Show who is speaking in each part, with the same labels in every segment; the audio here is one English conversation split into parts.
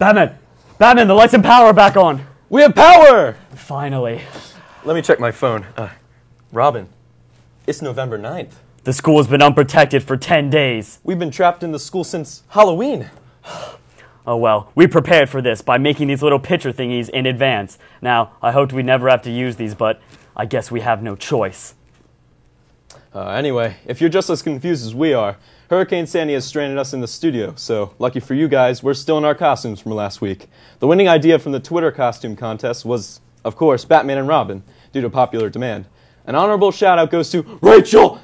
Speaker 1: Batman! Batman, the lights and power are back on!
Speaker 2: We have power!
Speaker 1: Finally.
Speaker 2: Let me check my phone. Robin, it's November 9th.
Speaker 1: The school has been unprotected for 10 days.
Speaker 2: We've been trapped in the school since Halloween.
Speaker 1: Oh well, we prepared for this by making these little picture thingies in advance. Now, I hoped we'd never have to use these, but I guess we have no choice.
Speaker 2: Anyway, if you're just as confused as we are, Hurricane Sandy has stranded us in the studio, so lucky for you guys, we're still in our costumes from last week. The winning idea from the Twitter costume contest was, of course, Batman and Robin, due to popular demand. An honorable shout-out goes to Rachel!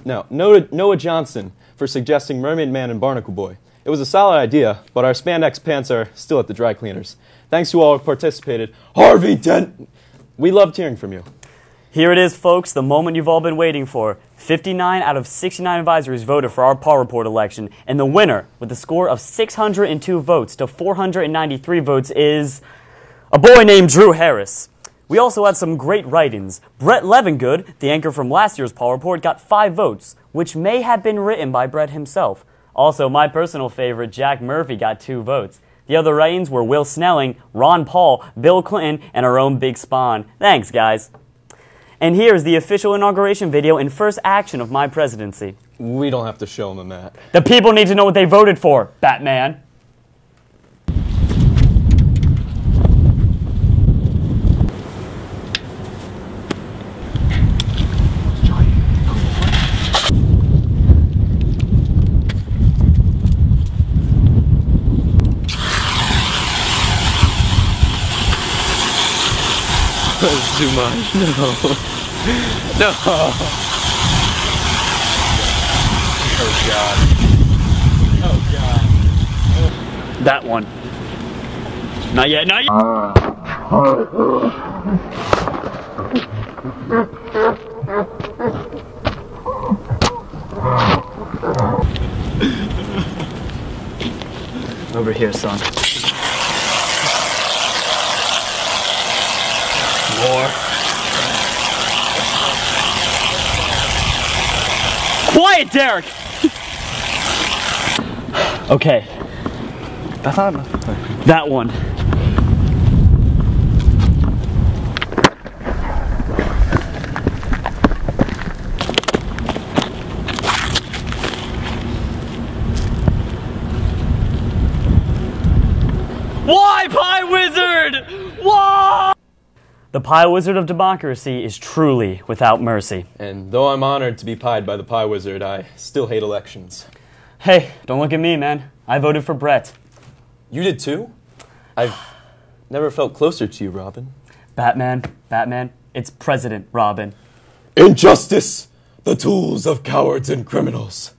Speaker 2: Noah Johnson for suggesting Mermaid Man and Barnacle Boy. It was a solid idea, but our spandex pants are still at the dry cleaners. Thanks to all who participated. Harvey Dent! We loved hearing from you.
Speaker 1: Here it is, folks, the moment you've all been waiting for. 59 out of 69 advisories voted for our Paw Report election, and the winner, with a score of 602 votes to 493 votes, is a boy named Drew Harris. We also had some great write-ins. Brett Levengood, the anchor from last year's Paw Report, got 5 votes, which may have been written by Brett himself. Also, my personal favorite, Jack Murphy, got 2 votes. The other write-ins were Will Snelling, Ron Paul, Bill Clinton, and our own Big Spawn. Thanks, guys. And here's the official inauguration video and first action of my presidency.
Speaker 2: We don't have to show them that.
Speaker 1: The people need to know what they voted for, Batman.
Speaker 2: That's too much. No. No. Oh God. Oh God.
Speaker 1: That one. Not yet, not yet. Over here, son. More. Quiet, Derek! Okay.
Speaker 2: That's not
Speaker 1: that one. Why, Pie Wizard? Why? The Pie Wizard of democracy is truly without mercy.
Speaker 2: And though I'm honored to be pied by the Pie Wizard, I still hate elections.
Speaker 1: Hey, don't look at me, man. I voted for Brett.
Speaker 2: You did too? I've never felt closer to you, Robin.
Speaker 1: Batman, it's President Robin.
Speaker 2: Injustice! The tools of cowards and criminals.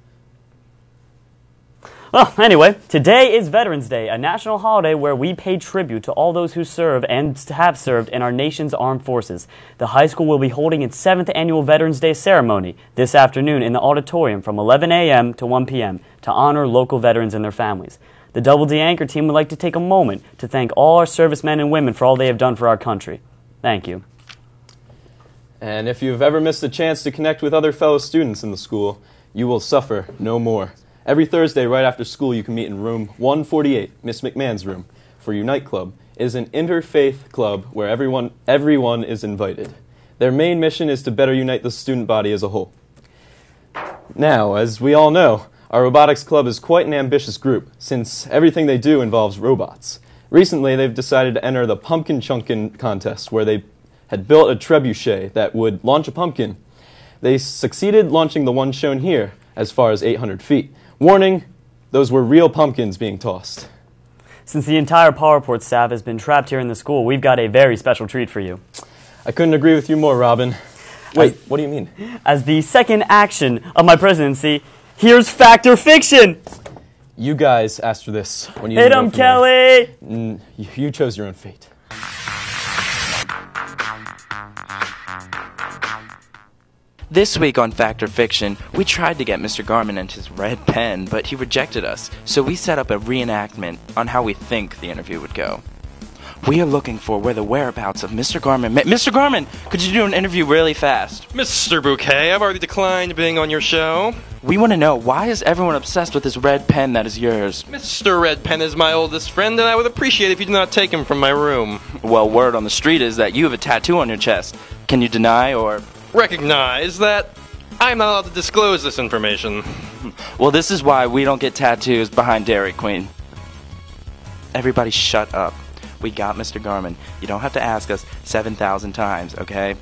Speaker 1: Well, anyway, today is Veterans Day, a national holiday where we pay tribute to all those who serve and have served in our nation's armed forces. The high school will be holding its 7th annual Veterans Day ceremony this afternoon in the auditorium from 11 a.m. to 1 p.m. to honor local veterans and their families. The Double D Anchor team would like to take a moment to thank all our servicemen and women for all they have done for our country. Thank you.
Speaker 2: And if you've ever missed a chance to connect with other fellow students in the school, you will suffer no more. Every Thursday right after school you can meet in room 148, Miss McMahon's room, for Unite Club. It is an interfaith club where everyone is invited. Their main mission is to better unite the student body as a whole. Now, as we all know, our robotics club is quite an ambitious group, since everything they do involves robots. Recently, they've decided to enter the Pumpkin Chunkin contest, where they had built a trebuchet that would launch a pumpkin. They succeeded launching the one shown here, as far as 800 feet. Warning, those were real pumpkins being tossed.
Speaker 1: Since the entire Paw Report staff has been trapped here in the school, we've got a very special treat for you.
Speaker 2: I couldn't agree with you more, Robin. Wait, what do you mean?
Speaker 1: As the second action of my presidency, here's Fact or Fiction!
Speaker 2: You guys asked for this. When you
Speaker 1: Hit him, Kelly!
Speaker 2: You chose your own fate.
Speaker 3: This week on Fact or Fiction, we tried to get Mr. Garmin and his red pen, but he rejected us, so we set up a reenactment on how we think the interview would go. We are looking for where the whereabouts of Mr. Garmin... Mr. Garmin, could you do an interview really fast?
Speaker 4: Mr. Bouquet, I've already declined being on your show.
Speaker 3: We want to know, why is everyone obsessed with this red pen that is yours?
Speaker 4: Mr. Red Pen is my oldest friend, and I would appreciate if you did not take him from my room.
Speaker 3: Well, word on the street is that you have a tattoo on your chest. Can you deny or...
Speaker 4: Recognize that I'm not allowed to disclose this information.
Speaker 3: Well, this is why we don't get tattoos behind Dairy Queen. Everybody shut up. We got Mr. Garmin. You don't have to ask us 7,000 times, okay?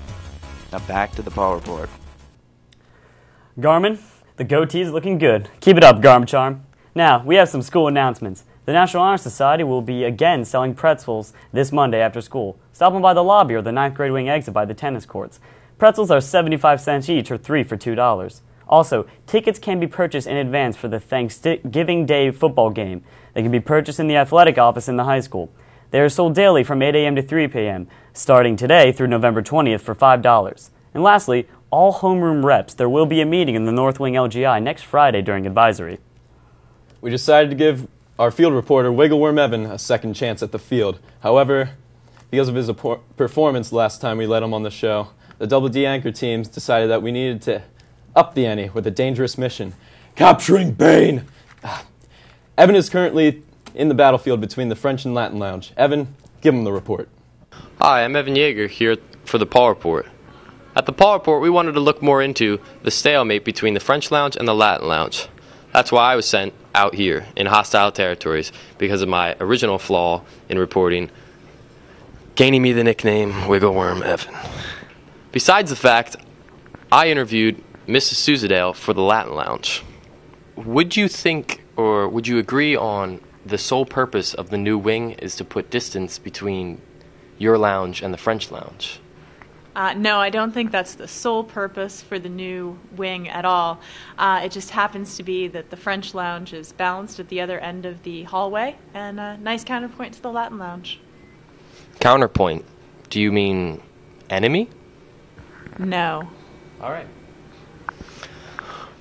Speaker 3: Now back to the Paw Report.
Speaker 1: Garmin, the goatee's looking good. Keep it up, Garmcharm. Now, we have some school announcements. The National Honor Society will be again selling pretzels this Monday after school. Stop them by the lobby or the 9th grade wing exit by the tennis courts. Pretzels are 75 cents each or 3 for $2. Also, tickets can be purchased in advance for the Thanksgiving Day football game. They can be purchased in the athletic office in the high school. They are sold daily from 8 a.m. to 3 p.m., starting today through November 20th for $5. And lastly, all homeroom reps, there will be a meeting in the North Wing LGI next Friday during advisory.
Speaker 2: We decided to give our field reporter, Wiggleworm Evan, a second chance at the field. However, because of his performance last time we let him on the show, the Double D anchor teams decided that we needed to up the ante with a dangerous mission, capturing Bane. Evan is currently in the battlefield between the French and Latin Lounge. Evan, give him the report.
Speaker 5: Hi, I'm Evan Yeager here for the Paw Report. At the Paw Report, we wanted to look more into the stalemate between the French Lounge and the Latin Lounge. That's why I was sent out here in hostile territories, because of my original flaw in reporting, gaining me the nickname Wiggleworm Evan. Besides the fact, I interviewed Mrs. Susadale for the Latin Lounge. Would you think, or would you agree on the sole purpose of the new wing is to put distance between your lounge and the French Lounge?
Speaker 6: No, I don't think that's the sole purpose for the new wing at all. It just happens to be that the French Lounge is balanced at the other end of the hallway, and a nice counterpoint to the Latin Lounge.
Speaker 5: Counterpoint? Do you mean enemy?
Speaker 6: No.
Speaker 5: All right.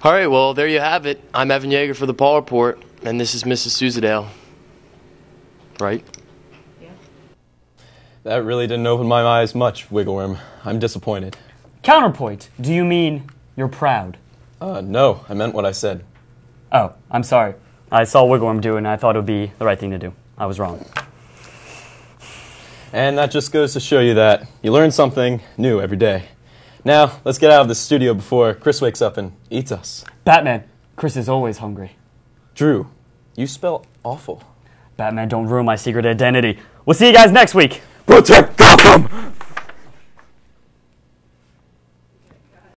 Speaker 5: All right, well, there you have it. I'm Evan Yeager for the Paw Report, and this is Mrs. Susadale. Right?
Speaker 6: Yeah.
Speaker 2: That really didn't open my eyes much, Wiggleworm. I'm disappointed.
Speaker 1: Counterpoint, do you mean you're proud?
Speaker 2: No, I meant what I said.
Speaker 1: Oh, I'm sorry. I saw Wiggleworm do it, and I thought it would be the right thing to do. I was wrong.
Speaker 2: And that just goes to show you that you learn something new every day. Now, let's get out of the studio before Chris wakes up and eats us.
Speaker 1: Batman, Chris is always hungry.
Speaker 2: Drew, you spell awful.
Speaker 1: Batman, don't ruin my secret identity. We'll see you guys next week.
Speaker 2: Protect Gotham!